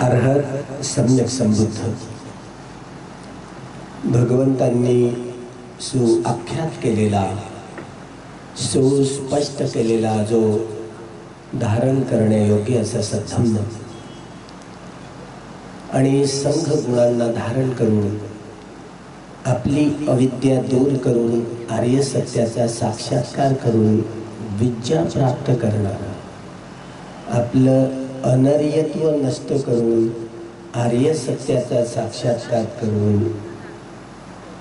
अर्हत सम्यक संबुद्ध भगवंतांनी सुआख्यात केलेला सुस्पष्ट केलेला जो धारण करण्यायोग्य असा सद्धम्म आणि संघ गुणांना धारण करून आपली अविद्या दूर करून आर्य सत्याचा साक्षात्कार करून विद्या प्राप्त करणारा, आपलं अनार्यत्व नष्ट करून आर्य सत्याचा साक्षात्कार करून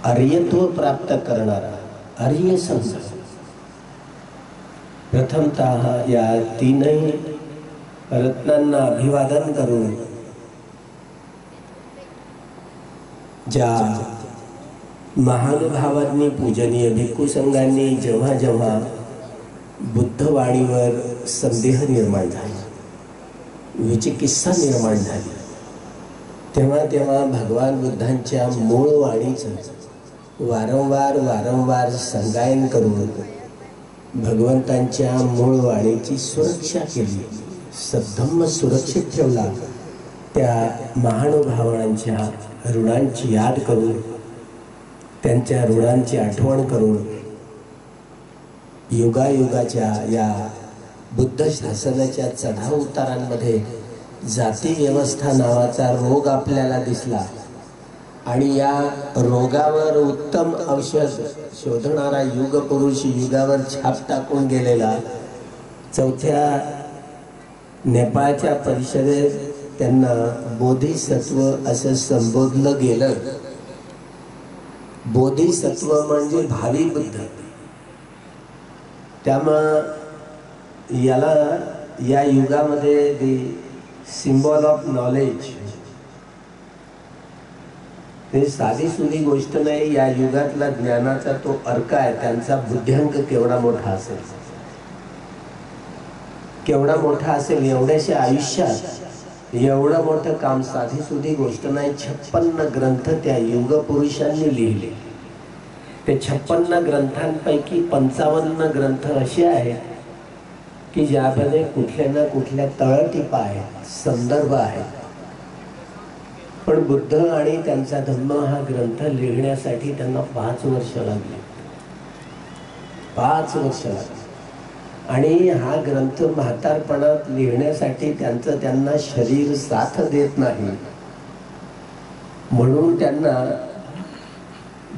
आर्यत्व प्राप्त करणारा आर्य संघ। प्रथमतः या तीनही रत्नांना अभिवादन करून ज्या महानुभावांनी पूजनीय भिक्खू संघांनी जेव्हा जेव्हा बुद्धवाणीवर संदेह निर्माण झाला, विचिकित्सा निर्माण झाली, तेव्हा तेव्हा भगवान बुद्धांच्या मूळ वाणीचं वारंवार संगायन करून भगवंतांच्या मूळ वाणीची सुरक्षा केली, सद्धम्म सुरक्षित ठेवला। त्या महानुभावांच्या ऋणांची याद करून त्यांच्या ऋणांची आठवण करून युगायुगाच्या या बुद्ध शासनाच्या चढाव उतारांमध्ये जाती व्यवस्था नावाचा रोग आपल्याला दिसला आणि या रोगावर उत्तम औषध शोधणारा युगपुरुष युगावर छाप टाकून गेलेला चौथ्या नेपाळच्या परिषदेत त्यांना बोधिसत्व असं संबोधलं गेलं। बोधिसत्व म्हणजे भावी बुद्ध। त्यामुळं याला या युगामध्ये दी सिम्बॉल ऑफ नॉलेज हे साधी सुधी गोष्ट नाही। या युगातला ज्ञानाचा तो अर्क आहे, त्यांचा बुद्ध्यांक केवढा मोठा असेल, केवढा मोठा असेल। एवढ्याशा आयुष्यात एवढं मोठं काम साधी सुधी गोष्ट नाही। 56 ग्रंथ त्या युग पुरुषांनी लिहिले। ते 56 ग्रंथांपैकी 55 ग्रंथ असे आहेत की ज्यामध्ये कुठल्या ना कुठल्या तळटीपा आहेत, संदर्भ आहेत। पण बुद्ध आणि त्यांचा धम्म हा ग्रंथ लिहिण्यासाठी त्यांना 5 वर्ष लागली, 5 वर्ष लागली। आणि हा ग्रंथ म्हातारपणात लिहिण्यासाठी त्यांना शरीर साथ देत नाही, म्हणून त्यांना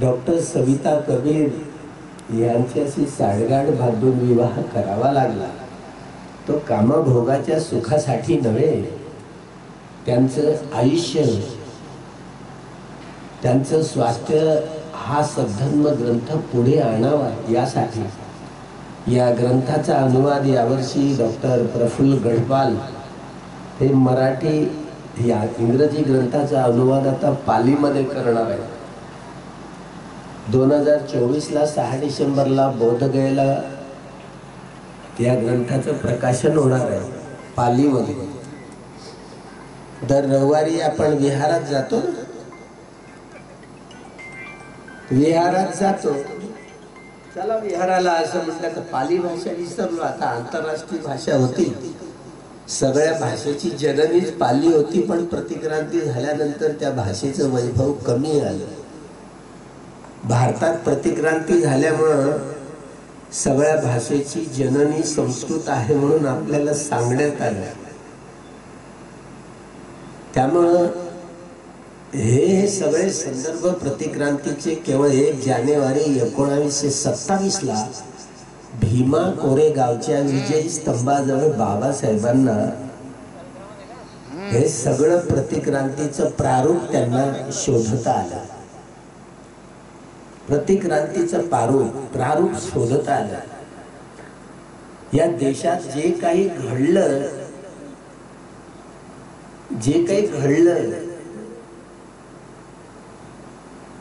डॉक्टर सविता कबीर यांच्याशी साडगाड बांधून विवाह करावा लागला। तो कामभोगाच्या सुखासाठी नव्हे, त्यांचं आयुष्य त्यांचं स्वास्थ्य हा सद्धम्म ग्रंथ पुढे आणावा यासाठी। या ग्रंथाचा अनुवाद यावर्षी डॉक्टर प्रफुल्ल गढपाल हे मराठी या इंग्रजी ग्रंथाचा अनुवाद आता पालीमध्ये करणार आहे। 2024ला 6 डिसेंबरला बोधगयेला या ग्रंथाचं प्रकाशन होणार आहे पालीमध्ये। दर रविवारी आपण विहारात जातो, चला विहाराला असं म्हटलं तर पाली भाषा विसरलो, आता आंतरराष्ट्रीय भाषा होती। सगळ्या भाषेची जननीच पाली होती, पण प्रतिक्रांती झाल्यानंतर त्या भाषेचं वैभव कमी आलं। भारतात प्रतिक्रांती झाल्यामुळं सगळ्या भाषेची जननी संस्कृत आहे म्हणून आपल्याला सांगण्यात आलं। त्यामुळं हे सगळे संदर्भ प्रतिक्रांतीचे केवळ 1 जानेवारी 1927ला भीमा कोरेगावच्या विजय स्तंभाजवळ बाबासाहेबांना हे सगळं प्रतिक्रांतीचं प्रारूप त्यांना शोधता आलं। प्रतिक्रांतीचं प्रारूप शोधता आलं। या देशात जे काही घडलं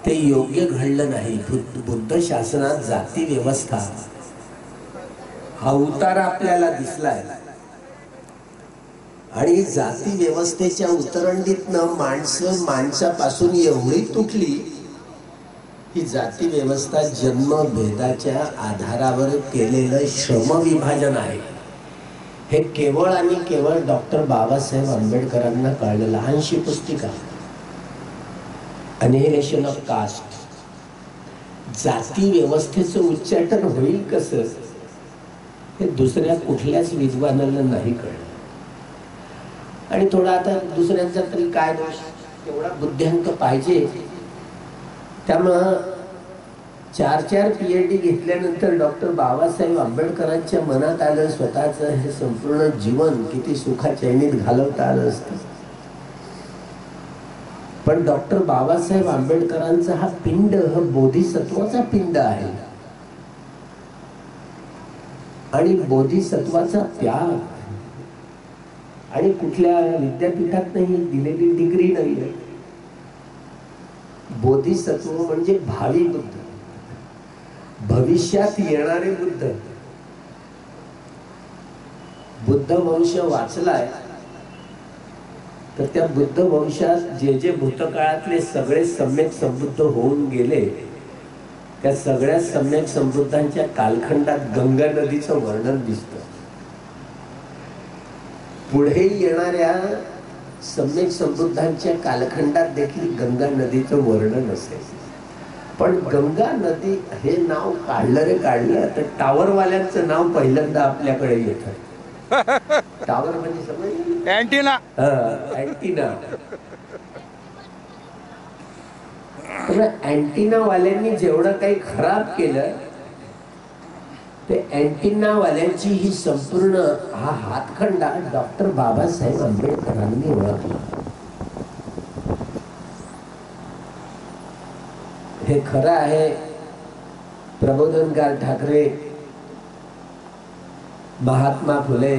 ते योग्य घडलं नाही। बुद्ध शासनात जाती व्यवस्था हा उतार आपल्याला दिसलाय आणि जाती व्यवस्थेच्या उतरंडीतनं माणसापासून एवढी तुटली ही जाती व्यवस्था जन्मभेदाच्या आधारावर केलेलं श्रमविभाजन आहे। हे केवळ आणि केवळ डॉक्टर बाबासाहेब आंबेडकरांना कळलं. लहानशी पुस्तिका, अनिहिलेशन ऑफ कास्ट, जाती व्यवस्थेचं उच्चाटन होईल कसं हे दुसऱ्या कुठल्याच विद्वानाला नाही कळलं. आणि थोडा आता दुसऱ्यांचा तरी काय दोष, तेवढा बुद्ध्यांक पाहिजे. त्यामुळं 4-4 PhD घेतल्यानंतर डॉक्टर बाबासाहेब आंबेडकरांच्या मनात आलं स्वतःचं हे संपूर्ण जीवन किती सुखाचैनीत घालवता आलं असतं. पण डॉक्टर बाबासाहेब आंबेडकरांचा हा पिंड हा बोधिसत्वाचा पिंड आहे. आणि बोधिसत्वाचा त्याग आणि कुठल्या विद्यापीठात नाही दिलेली डिग्री नाही आहे. बोधिसत्व म्हणजे भावी बुद्ध, भविष्यात येणारे बुद्ध. बुद्ध वंश वाचलाय तर त्या बुद्ध वंशात जे जे भूतकाळातले सगळे सम्यक संबुद्ध होऊन गेले त्या सगळ्या सम्यक संबुद्धांच्या कालखंडात गंगा नदीचं वर्णन दिसतं. पुढे येणाऱ्या सम्यक संबुद्धांच्या कालखंडात देखील गंगा नदीचं वर्णन असेल. पण गंगा नदी हे नाव काढलं तर टावरवाल्यांचं नाव पहिल्यांदा आपल्याकडे येतं. टावर म्हणजे समजलं, अँटिना. अँटिना. अँटिना वाल्यांनी जेवढं काही खराब केलं ते अँटिना वाल्यांची ही संपूर्ण हा हातखंडा डॉक्टर बाबासाहेब आंबेडकरांनी ओळखला. हे खरं आहे. प्रबोधनकार ठाकरे, महात्मा फुले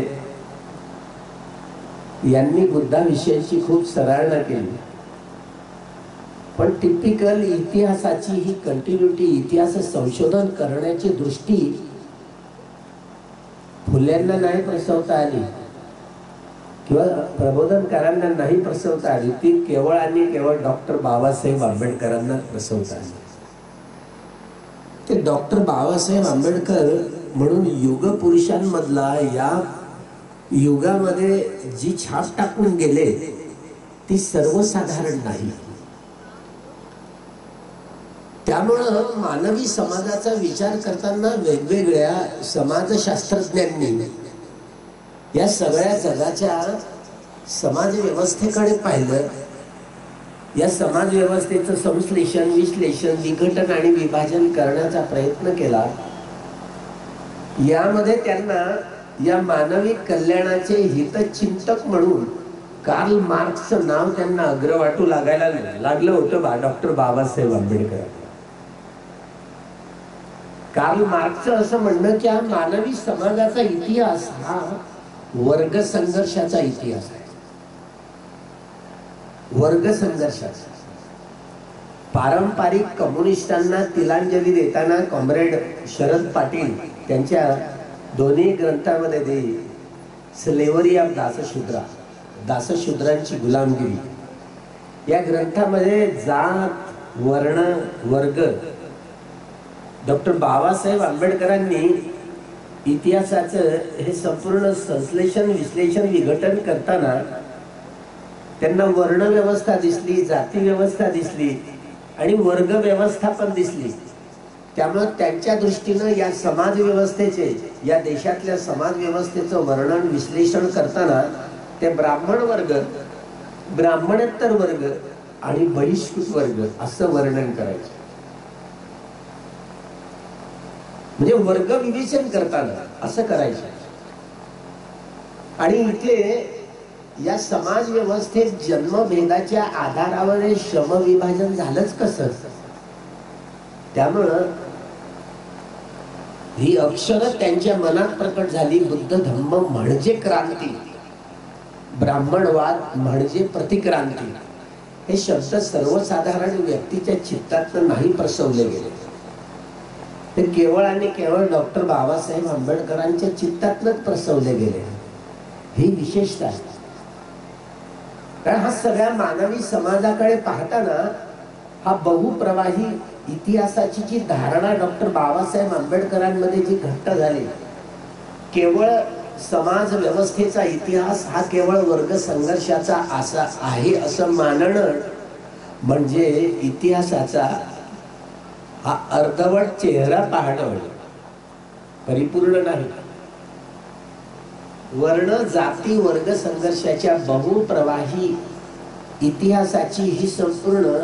यांनी बुद्धाविषयीची खूप सराहना केली. पण टिपिकल इतिहासाची ही कंटिन्युटी, इतिहास संशोधन करण्याची दृष्टी फुल्यांना नाही प्रसवता आली किंवा प्रबोधनकारांना नाही प्रसवता आली. ती केवळ आणि केवळ डॉक्टर बाबासाहेब आंबेडकरांना प्रसवता आली. ते डॉक्टर बाबासाहेब आंबेडकर म्हणून युग पुरुषांमधला या युगामध्ये जी छाप टाकून गेले ती सर्वसाधारण नाही. त्यामुळं मानवी समाजाचा विचार करताना वेगवेगळ्या समाजशास्त्रज्ञांनी या सगळ्या जगाच्या समाज व्यवस्थेकडे पाहिलं. या समाज व्यवस्थेचं संश्लेषण, विश्लेषण, विघटन आणि विभाजन करण्याचा प्रयत्न केला. यामध्ये त्यांना या मानवी कल्याणाचे हितचिंतक म्हणून कार्ल मार्क्सचं नाव त्यांना अग्रवाटू लागायला लागलं होतं डॉक्टर बाबासाहेब आंबेडकर. कार्ल मार्क्सचं असं म्हणणं की हा मानवी समाजाचा इतिहास हा वर्ग संघर्षाचा इतिहास आहे. वर्ग संघर्षाचा. पारंपरिक कम्युनिस्टांना तिलांजली देताना कॉम्रेड शरद पाटील त्यांच्या दोन्ही ग्रंथामध्ये दे स्लेव्हरी ऑफ दासशूद्रा, दासशूद्रांची गुलामगिरी या ग्रंथामध्ये जात, वर्ण, वर्ग डॉक्टर बाबासाहेब आंबेडकरांनी इतिहासाचं हे संपूर्ण संश्लेषण, विश्लेषण, विघटन करताना त्यांना वर्ण व्यवस्था दिसली, जाती व्यवस्था दिसली आणि वर्ग व्यवस्था पण दिसली. त्यामुळे त्यांच्या दृष्टीनं या समाज व्यवस्थेचे, या देशातल्या समाज व्यवस्थेचं वर्णन, विश्लेषण करताना ते ब्राह्मण वर्ग, ब्राह्मणेतर वर्ग आणि बहिष्कृत वर्ग असं वर्णन करायचं. म्हणजे वर्ग विवेचन करताना असं करायचं. आणि इथे या समाज व्यवस्थेत जन्मभेदाच्या आधारावर श्रमविभाजन झालंच कसं. त्यामुळं ही अक्षरं त्यांच्या मनात प्रकट झाली. बुद्ध धम्म म्हणजे क्रांती, ब्राह्मणवाद म्हणजे प्रतिक्रांती. हे शब्द सर्वसाधारण व्यक्तीच्या चित्तात नाही प्रसवले गेले. ते केवळ आणि केवळ डॉक्टर बाबासाहेब आंबेडकरांच्या चित्तातच प्रसवले गेले. ही विशेषता आहे. कारण हा सगळ्या मानवी समाजाकडे पाहताना हा बहुप्रवाही इतिहासाची जी धारणा डॉक्टर बाबासाहेब आंबेडकरांमध्ये जी घट्ट झाली, केवळ समाज व्यवस्थेचा इतिहास हा केवळ वर्ग संघर्षाचा असा आहे असं मानणं म्हणजे इतिहासाचा हा अर्धवट चेहरा पाहणं, परिपूर्ण नाही. वर्ण जाती वर्ग संघर्षाच्या बहुप्रवाही इतिहासाची ही संपूर्ण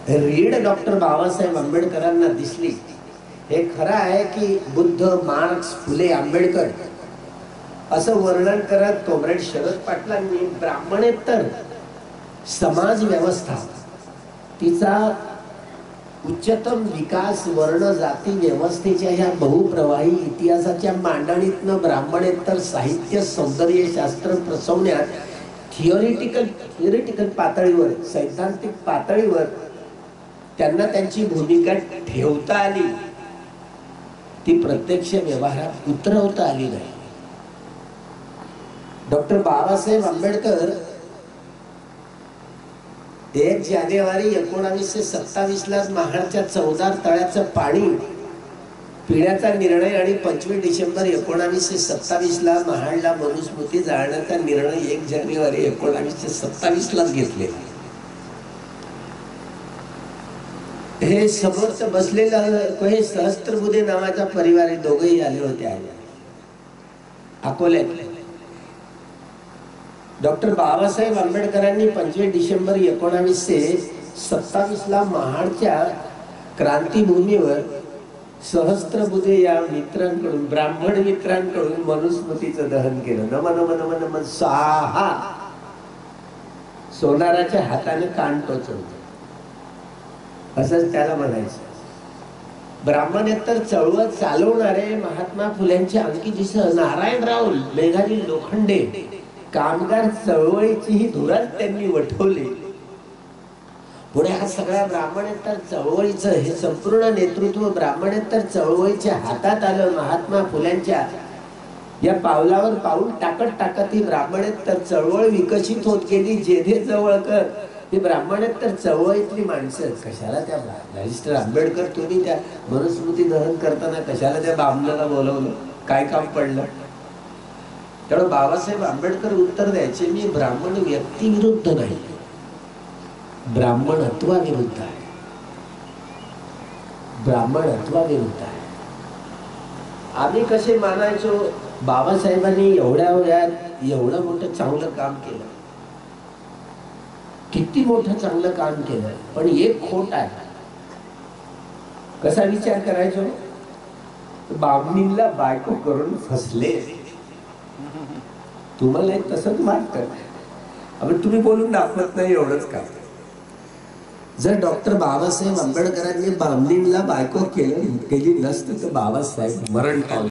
रीड डॉक्टर बाबासाहेब आंबेडकरांना दिसली. हे खरं आहे की बुद्ध, मार्क्स, फुले, आंबेडकर असं वर्णन करत कॉम्रेड शरद पाटलांनी ब्राह्मणेतर समाज व्यवस्था तिचा उच्चतम विकास वर्ण जाती व्यवस्थेच्या ह्या बहुप्रवाही इतिहासाच्या मांडणीतनं ब्राह्मणेतर साहित्य सौंदर्यशास्त्र प्रसवण्यात थिअरिटिकल पातळीवर, सैद्धांतिक पातळीवर त्यांना त्यांची भूमिका ठेवता आली, ती प्रत्यक्ष व्यवहारात उतरवता आली नाही. डॉक्टर बाबासाहेब आंबेडकर 1 जानेवारी 1927 ला महाडच्या 14 तळ्याचं पाणी पिण्याचा निर्णय आणि 25 डिसेंबर 1927 ला महाडला मनुस्मृती जाळण्याचा निर्णय 1 जानेवारी 1927 लाच घेतलेला. हे समोरच बसलेलं हे सहस्त्रबुद्धे नावाचा परिवार आहे, दोघेही आले होते अकोल्यात. डॉक्टर बाबासाहेब आंबेडकरांनी 25 डिसेंबर 1927 ला महाडच्या क्रांतीभूमीवर सहस्त्रबुद्धे या मित्रांकडून, ब्राह्मण मित्रांकडून मनुस्मृतीचं दहन केलं. नम नम नम नम स्वाहा. सोनाराच्या हाताने कान टोचवलं असंच त्याला म्हणायचं. ब्राह्मणेतर चळवळ चालवणारे महात्मा फुल्यांचे अंकितसह नारायणराव मेघाजी लोखंडे कामगार चळवळीचीही धुराच त्यांनी वठवली. पुढे हा सगळ्या ब्राह्मणेतर चळवळीचं हे संपूर्ण नेतृत्व ब्राह्मणेतर चळवळीच्या हातात आलं. महात्मा फुल्यांच्या या पावलावर पाऊल टाकत ही ब्राह्मणेतर चळवळ विकसित होत गेली. जेधे जवळकर ही ब्राह्मणेतर चळवळीतली माणसं. कशाला त्या बॅरिस्टर आंबेडकर तुम्ही त्या मनुस्मृती दहन करताना कशाला त्या बामणाला बोलवलं, काय काम पडलं? त्यामुळे बाबासाहेब आंबेडकर उत्तर द्यायचे, मी ब्राह्मण व्यक्ती विरुद्ध नाही, ब्राह्मणत्वाविरुद्ध आहे. ब्राह्मणत्वाविरुद्ध आहे. आम्ही कसे मानायचो, बाबासाहेबांनी एवढ्या वयात एवढं मोठं चांगलं काम केलं, किती मोठं चांगलं काम केलं, पण एक खोट आहे. कसा विचार करायचो, बामणीला बायको करून फसले. तुम्हाला तसंच वाटतं, पण तुम्ही बोलून दाखवत नाही, एवढंच का. जर डॉक्टर बाबासाहेब आंबेडकरांनी बामणीला बायको केली नसतं तर बाबासाहेब मरण पावले.